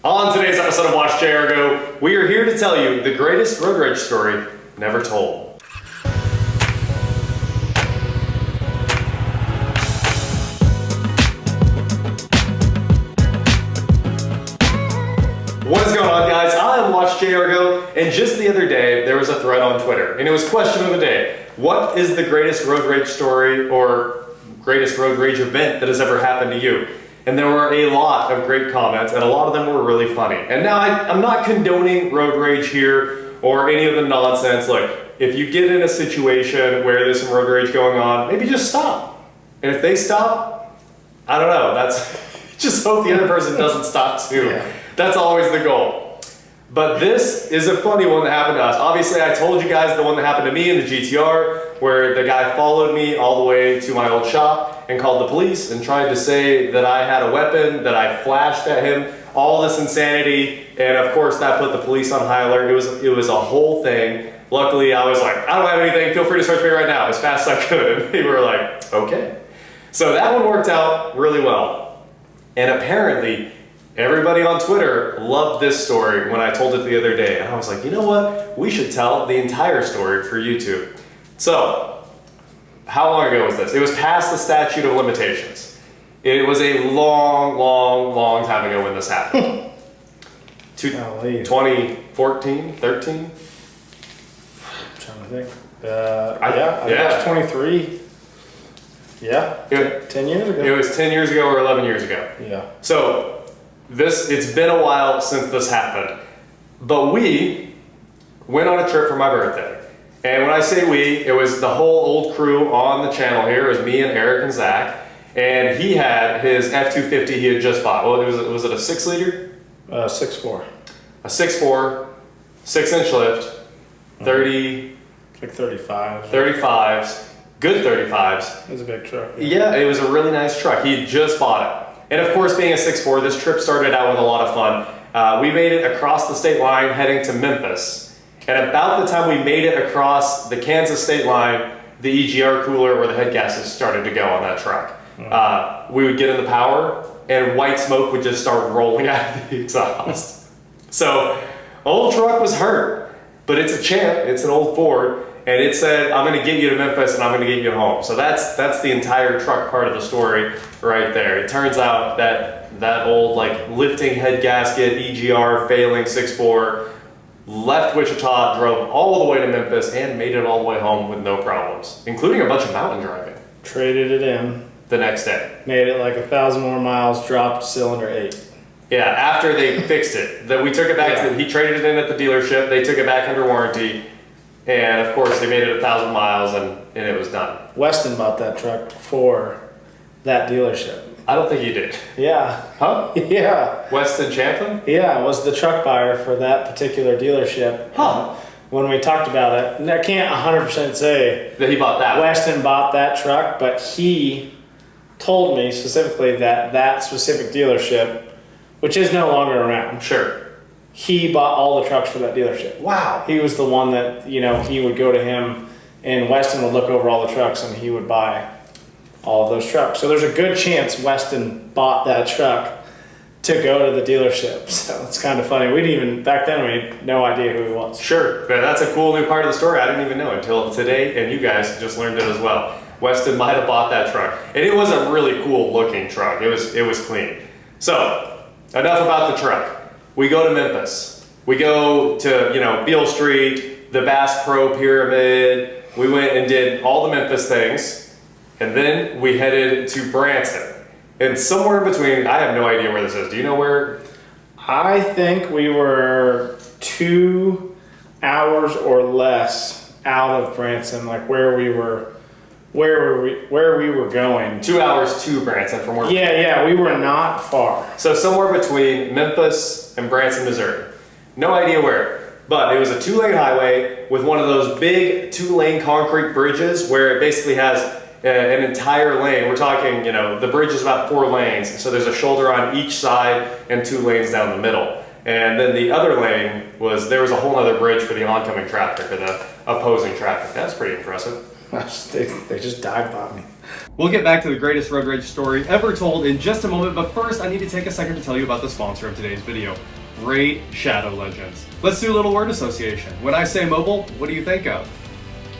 On today's episode of Watch Go, we are here to tell you the greatest road rage story never told. What is going on, guys? I'm Watch Go, and just the other day there was a thread on Twitter, and it was question of the day: what is the greatest road rage story or greatest road rage event that has ever happened to you? And there were a lot of great comments, and a lot of them were really funny. And now I'm not condoning road rage here or any of the nonsense. Look, if you get in a situation where there's some road rage going on, maybe just stop. And if they stop, I don't know, just hope the other person doesn't stop too. Yeah. That's always the goal. But this is a funny one that happened to us. Obviously, I told you guys the one that happened to me in the GTR, where the guy followed me all the way to my old shop and called the police and tried to say that I had a weapon, that I flashed at him, all this insanity, and of course that put the police on high alert. It was a whole thing. Luckily, I was like, I don't have anything, feel free to search me right now, as fast as I could. And they were like, okay. So that one worked out really well. And apparently, everybody on Twitter loved this story when I told it the other day. And I was like, you know what? We should tell the entire story for YouTube. So, how long ago was this? It was past the statute of limitations. It was a long time ago when this happened. 2014, 13? I'm trying to think. I guess 23. Yeah, 10 years ago. It was 10 years ago or 11 years ago. Yeah. So, it's been a while since this happened. But we went on a trip for my birthday. And when I say we, it was the whole old crew on the channel here. It was me and Eric and Zack. And he had his F-250 he had just bought. Well, was it a 6-liter? 6.4. A 6.4, 6-inch lift, 30... Like 35. 35s, good 35s. It was a big truck. Yeah, it was a really nice truck. He had just bought it. And of course, being a 6.4, this trip started out with a lot of fun. We made it across the state line heading to Memphis. And about the time we made it across the Kansas state line, the EGR cooler or the head gaskets started to go on that truck. We would get in the power and white smoke would just start rolling out of the exhaust. So, old truck was hurt, but it's a champ, it's an old Ford, and it said, I'm gonna get you to Memphis and I'm gonna get you home. So that's the entire truck part of the story right there. It turns out that old like lifting head gasket, EGR, failing 6.4, left Wichita, drove all the way to Memphis, and made it all the way home with no problems, including a bunch of mountain driving. Traded it in. The next day. Made it like 1,000 more miles, dropped cylinder 8. Yeah, after they fixed it. We took it back, he traded it in at the dealership, they took it back under warranty, and of course they made it 1,000 miles and it was done. Weston bought that truck for that dealership. I don't think he did. Yeah. Huh? Yeah. Weston Champlin? Yeah, was the truck buyer for that particular dealership. Huh. When we talked about it, and I can't 100% say that he bought that. Weston bought that truck, but he told me specifically that specific dealership, which is no longer around. Sure. He bought all the trucks for that dealership. Wow. He was the one that, he would go to him and Weston would look over all the trucks and he would buy all of those trucks. So there's a good chance Weston bought that truck to go to the dealership. So it's kind of funny. Back then we had no idea who he was. Sure, but that's a cool new part of the story. I didn't even know until today, and you guys just learned it as well. Weston might have bought that truck. And it was a really cool looking truck. It was clean. So, enough about the truck. We go to Memphis. We go to, Beale Street, the Bass Pro Pyramid. We went and did all the Memphis things. And then we headed to Branson. And somewhere in between, I have no idea where this is. Do you know where? I think we were 2 hours or less out of Branson, like where we were going. 2 hours to Branson from where? Yeah, we were not far. So somewhere between Memphis and Branson, Missouri. No idea where. But it was a 2-lane highway with one of those big 2-lane concrete bridges where it basically has an entire lane. We're talking, the bridge is about 4 lanes, so there's a shoulder on each side and 2 lanes down the middle. And then the other lane there was a whole other bridge for the oncoming traffic or the opposing traffic. That's pretty impressive. They just dive bombed me. We'll get back to the greatest road rage story ever told in just a moment, but first I need to take a second to tell you about the sponsor of today's video, Raid Shadow Legends. Let's do a little word association. When I say mobile, what do you think of?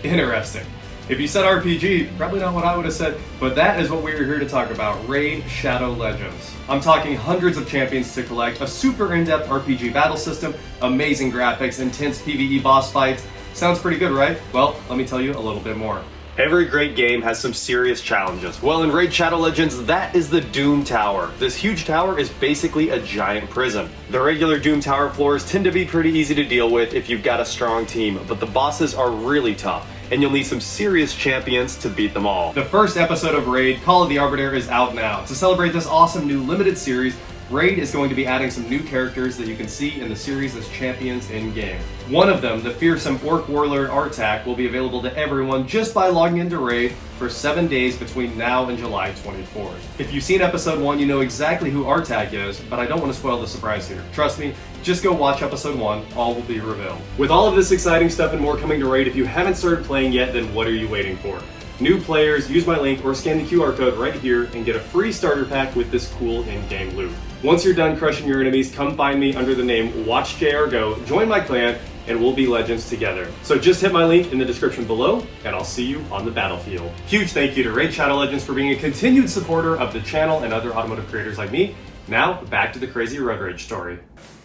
Interesting. If you said RPG, probably not what I would have said, but that is what we are here to talk about, Raid Shadow Legends. I'm talking hundreds of champions to collect, a super in-depth RPG battle system, amazing graphics, intense PvE boss fights. Sounds pretty good, right? Well, let me tell you a little bit more. Every great game has some serious challenges. Well, in Raid Shadow Legends, that is the Doom Tower. This huge tower is basically a giant prison. The regular Doom Tower floors tend to be pretty easy to deal with if you've got a strong team, but the bosses are really tough, and you'll need some serious champions to beat them all. The first episode of Raid, Call of the Arbiter, is out now. To celebrate this awesome new limited series, Raid is going to be adding some new characters that you can see in the series as champions in-game. One of them, the fearsome Orc Warlord Artak, will be available to everyone just by logging into Raid for 7 days between now and July 24th. If you've seen episode 1, you know exactly who Artak is, but I don't want to spoil the surprise here. Trust me, just go watch episode 1, all will be revealed. With all of this exciting stuff and more coming to Raid, if you haven't started playing yet, then what are you waiting for? New players, use my link or scan the QR code right here and get a free starter pack with this cool in-game loot. Once you're done crushing your enemies, come find me under the name WatchJRGo, join my clan, and we'll be legends together. So just hit my link in the description below, and I'll see you on the battlefield. Huge thank you to Raid Shadow Legends for being a continued supporter of the channel and other automotive creators like me. Now, back to the crazy road rage story.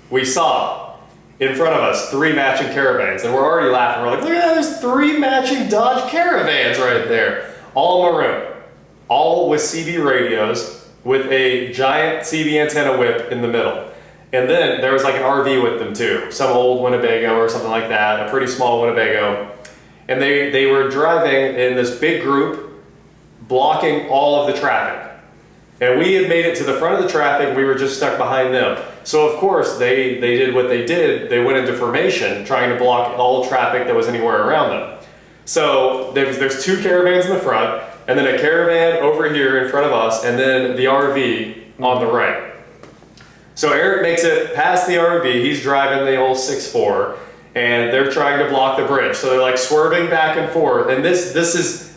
We saw in front of us 3 matching Caravans, and we're already laughing. We're like, look at that, there's 3 matching Dodge Caravans right there. All maroon, all with CB radios, with a giant CB antenna whip in the middle. And then there was like an RV with them too, some old Winnebago or something like that, a pretty small Winnebago. And they were driving in this big group, blocking all of the traffic. And we had made it to the front of the traffic, we were just stuck behind them. So of course, they did what they did. They went into formation, trying to block all traffic that was anywhere around them. So there's 2 caravans in the front, and then a caravan over here in front of us, and then the RV on the right. So Eric makes it past the RV, he's driving the old 6.4, and they're trying to block the bridge. So they're like swerving back and forth, and this is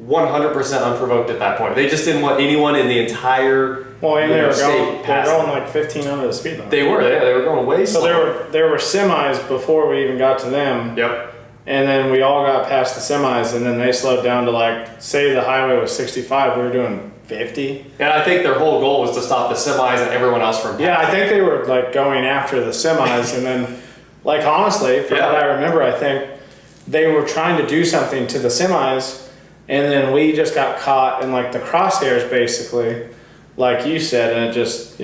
100% unprovoked at that point. They just didn't want anyone in the entire they were state going like 15 under the speed limit. They were going way slow. So there were semis before we even got to them. Yep. And then we all got past the semis, and then they slowed down to like, say the highway was 65, we were doing 50. And I think their whole goal was to stop the semis and everyone else from passing. Yeah, I think they were like going after the semis, and then, like honestly, from what I remember, I think they were trying to do something to the semis, and then we just got caught in like the crosshairs basically, like you said, and it just,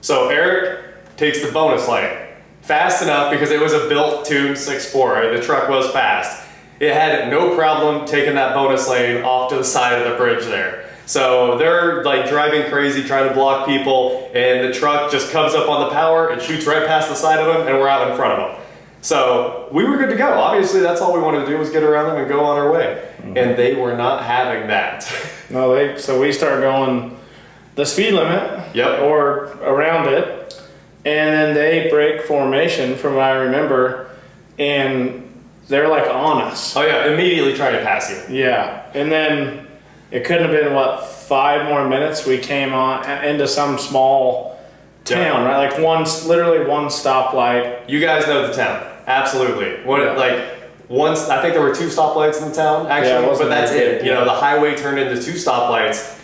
So Eric takes the bonus lane. Fast enough because it was a built-tuned 6.4. The truck was fast. It had no problem taking that bonus lane off to the side of the bridge there. So they're like driving crazy, trying to block people, and the truck just comes up on the power and shoots right past the side of them, and we're out in front of them. So we were good to go. Obviously, that's all we wanted to do was get around them and go on our way. And they were not having that. No, so we started going the speed limit, or around it. And then they break formation from what I remember, and they're like on us. Oh yeah, immediately trying to pass you. Yeah, and then it couldn't have been, 5 more minutes, we came on into some small town, right? Like literally one stoplight. You guys know the town, absolutely. I think there were 2 stoplights in the town, actually, but that's it. You know, the highway turned into 2 stoplights.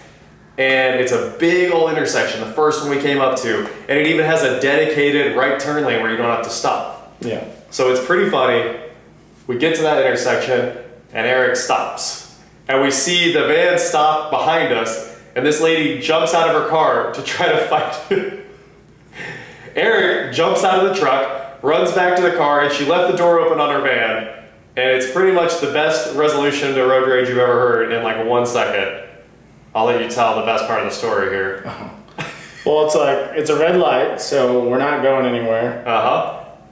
And it's a big old intersection, the first one we came up to, and it even has a dedicated right turn lane where you don't have to stop. Yeah. So it's pretty funny. We get to that intersection, and Eric stops. And we see the van stop behind us, and this lady jumps out of her car to try to fight. Eric jumps out of the truck, runs back to the car, and she left the door open on her van. And it's pretty much the best resolution to road rage you've ever heard in like 1 second. I'll let you tell the best part of the story here. Well, it's a red light, so we're not going anywhere.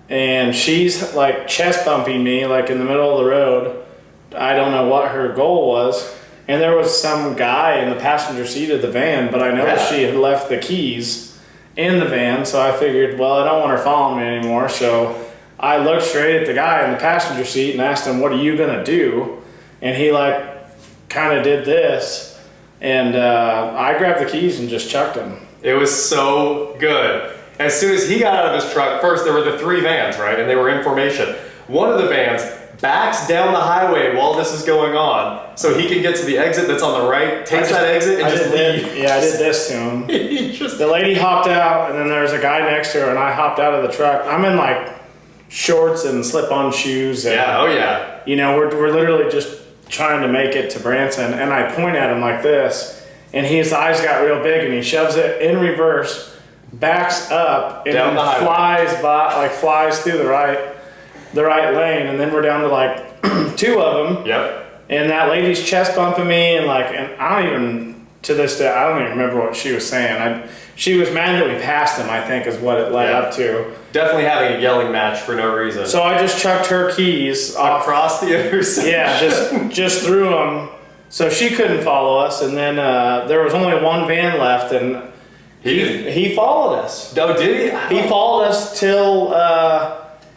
And she's like chest bumping me like in the middle of the road. I don't know what her goal was. And there was some guy in the passenger seat of the van, but I noticed she had left the keys in the van, so I figured, well, I don't want her following me anymore. So I looked straight at the guy in the passenger seat and asked him, what are you gonna do? and he like kind of did this, and I grabbed the keys and just chucked him. It was so good. As soon as he got out of his truck, first there were the 3 vans, right? And they were in formation. One of the vans backs down the highway while this is going on so he can get to the exit that's on the right, takes that exit, and just leaves. Yeah, I did this to him. The lady hopped out, and then there was a guy next to her, and I hopped out of the truck. I'm in like shorts and slip-on shoes. And, yeah, oh yeah. You know, we're literally just trying to make it to Branson, and I point at him like this, and his eyes got real big, and he shoves it in reverse, backs up, and down then flies through the right lane, and then we're down to like 2 of them. Yep. And that lady's chest bumping me, and I don't even, to this day, I don't even remember what she was saying. She was mad that we passed him, I think, is what it led up to. Definitely having a yelling match for no reason. So I just chucked her keys across the intersection. Yeah, just threw them. So she couldn't follow us, and then there was only 1 van left, and he followed us. Oh, did he? He followed us till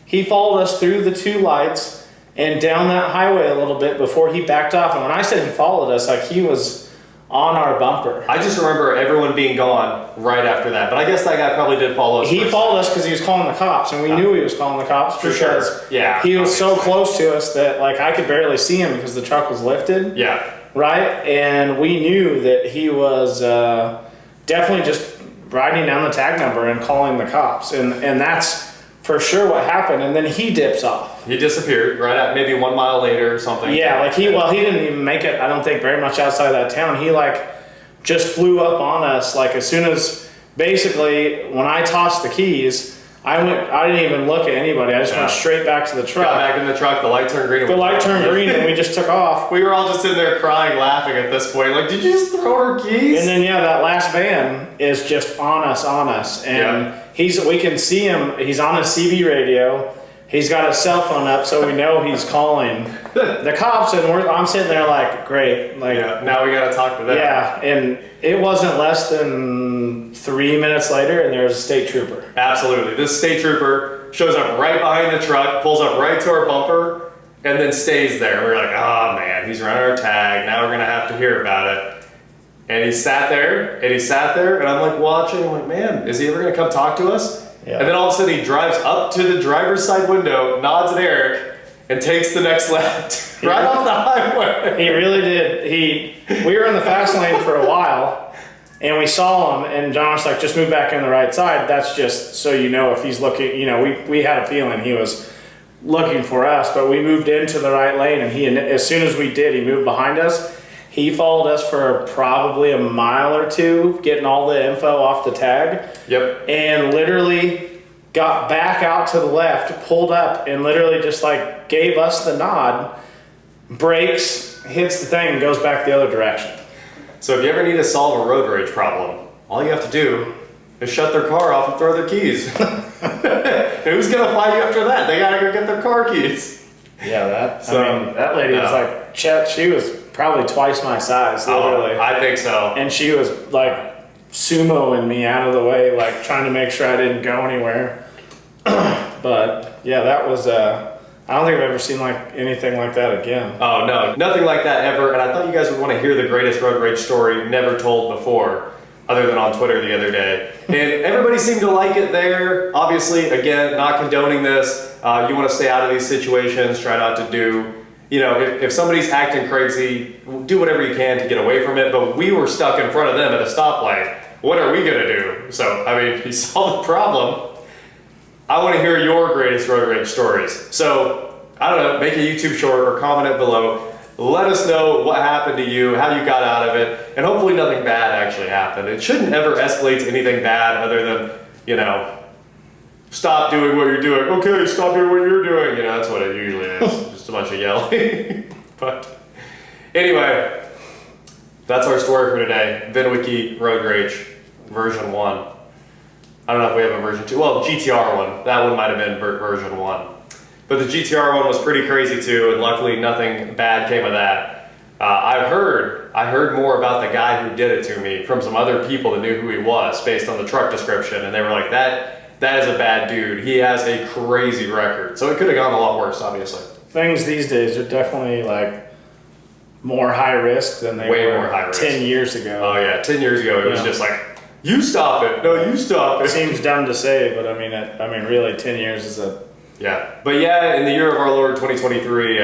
he followed us through the 2 lights and down that highway a little bit before he backed off. And when I said he followed us, like he was on our bumper. I just remember everyone being gone right after that. But I guess that guy probably did follow us. He followed us because he was calling the cops, and we knew he was calling the cops for sure. Yeah, he was so close to us that like I could barely see him because the truck was lifted. Yeah. Right, and we knew that he was definitely just writing down the tag number and calling the cops, and that's for sure what happened. And then he dips off. He disappeared right at maybe 1 mile later or something. Yeah, like he didn't even make it, I don't think, very much outside that town. He like just flew up on us like as soon as, basically when I tossed the keys, I didn't even look at anybody. I just went straight back to the truck. Got back in the truck, the light turned green. The light turned green and we just took off. We were all just in there crying, laughing at this point. Like, did you just throw our keys? And then that last van is just on us. And we can see him, he's on a CB radio. He's got his cell phone up, so we know he's calling the cops, and I'm sitting there like, great. Like, now we gotta talk to them. Yeah, and it wasn't less than 3 minutes later, and there's a state trooper. Absolutely. This state trooper shows up right behind the truck, pulls up right to our bumper, and then stays there. We're like, oh man, he's running our tag. Now we're gonna have to hear about it. And he sat there, and I'm like watching. I'm like, man, is he ever gonna come talk to us? Yeah. And then all of a sudden he drives up to the driver's side window, nods at Eric, and takes the next left right off the highway. He really did. We were in the fast lane for a while, and we saw him, and John was like, just move back in the right side. That's just so you know if he's looking, we had a feeling he was looking for us, but we moved into the right lane, and as soon as we did, he moved behind us. He followed us for probably a mile or 2, getting all the info off the tag. Yep. And literally got back out to the left, pulled up, and literally just like gave us the nod, brakes, hits the thing, and goes back the other direction. So if you ever need to solve a road rage problem, all you have to do is shut their car off and throw their keys. Who's gonna find you after that? They gotta go get their car keys. Yeah, that lady was like, Chet, she was probably twice my size, literally. Oh, I think so. And she was like sumoing me out of the way, like trying to make sure I didn't go anywhere. But yeah, that was, I don't think I've ever seen like anything like that again. Oh no, nothing like that ever. And I thought you guys would want to hear the greatest road rage story never told before, other than on Twitter the other day. And everybody seemed to like it there. Obviously, again, not condoning this. You want to stay out of these situations, try not to do, if somebody's acting crazy, do whatever you can to get away from it. But we were stuck in front of them at a stoplight. What are we gonna do? So, you solve the problem. I want to hear your greatest road rage stories. So, I don't know, make a YouTube short or comment it below. Let us know what happened to you, how you got out of it, and hopefully nothing bad actually happened. It shouldn't ever escalate to anything bad other than, stop doing what you're doing. Okay, stop doing what you're doing. That's what it usually is. Just a bunch of yelling. But anyway, that's our story for today. VinWiki Road Rage version 1. I don't know if we have a version 2. Well, GTR one. That one might have been version 1. But the GTR one was pretty crazy too, and luckily nothing bad came of that. I heard more about the guy who did it to me from some other people that knew who he was based on the truck description, and they were like, that is a bad dude. He has a crazy record. So it could have gone a lot worse, obviously. Things these days are definitely like more high risk than they Way were more high risk. 10 years ago. Oh yeah, 10 years ago it was just like, you stop it. No, you stop It it. seems dumb to say, but I mean, really, 10 years is a. Yeah, but yeah, in the year of our Lord 2023,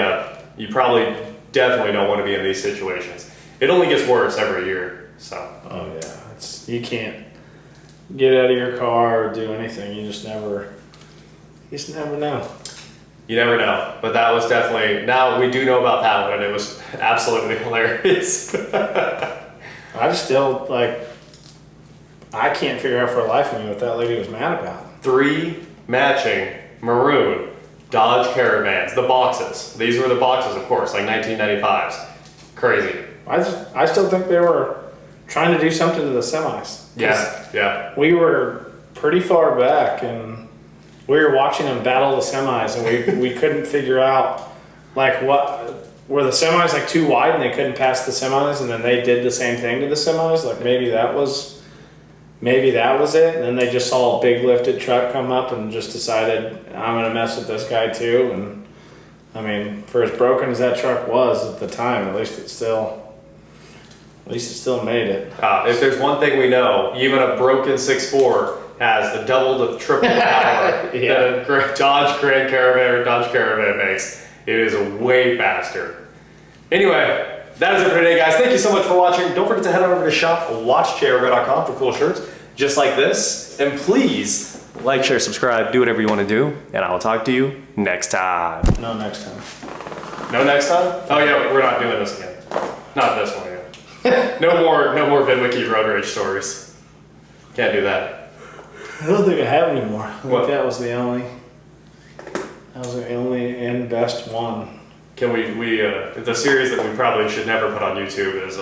you probably definitely don't want to be in these situations. It only gets worse every year. So. Oh yeah, you can't get out of your car or do anything. You just never know. You never know, but that was definitely, now we do know about that one, and it was absolutely hilarious. I just still, I can't figure out for the life of me what that lady was mad about. 3 matching maroon Dodge Caravans, the boxes. These were the boxes, of course, like 1995s. Crazy. I still think they were trying to do something to the semis. Yeah. We were pretty far back, and we were watching them battle the semis, and we couldn't figure out, what were the semis too wide and they couldn't pass the semis, and then they did the same thing to the semis. Maybe that was it, and then they just saw a big lifted truck come up and just decided, I'm gonna mess with this guy too. And I mean, for as broken as that truck was at the time, at least it still made it. If there's one thing we know, even a broken 6.4 has the double to triple the power that a Dodge Grand Caravan or Dodge Caravan makes. It is way faster. Anyway, that is it for today, guys. Thank you so much for watching. Don't forget to head on over to shop.watchjrgo.com for cool shirts just like this. And please like, share, subscribe, do whatever you want to do. And I will talk to you next time. No next time. No next time? Oh yeah, we're not doing this again. Not this one again. No more VidWiki road rage stories. Can't do that. I don't think I have any more. I think What? that was the only and best one. Can we the series that we probably should never put on YouTube is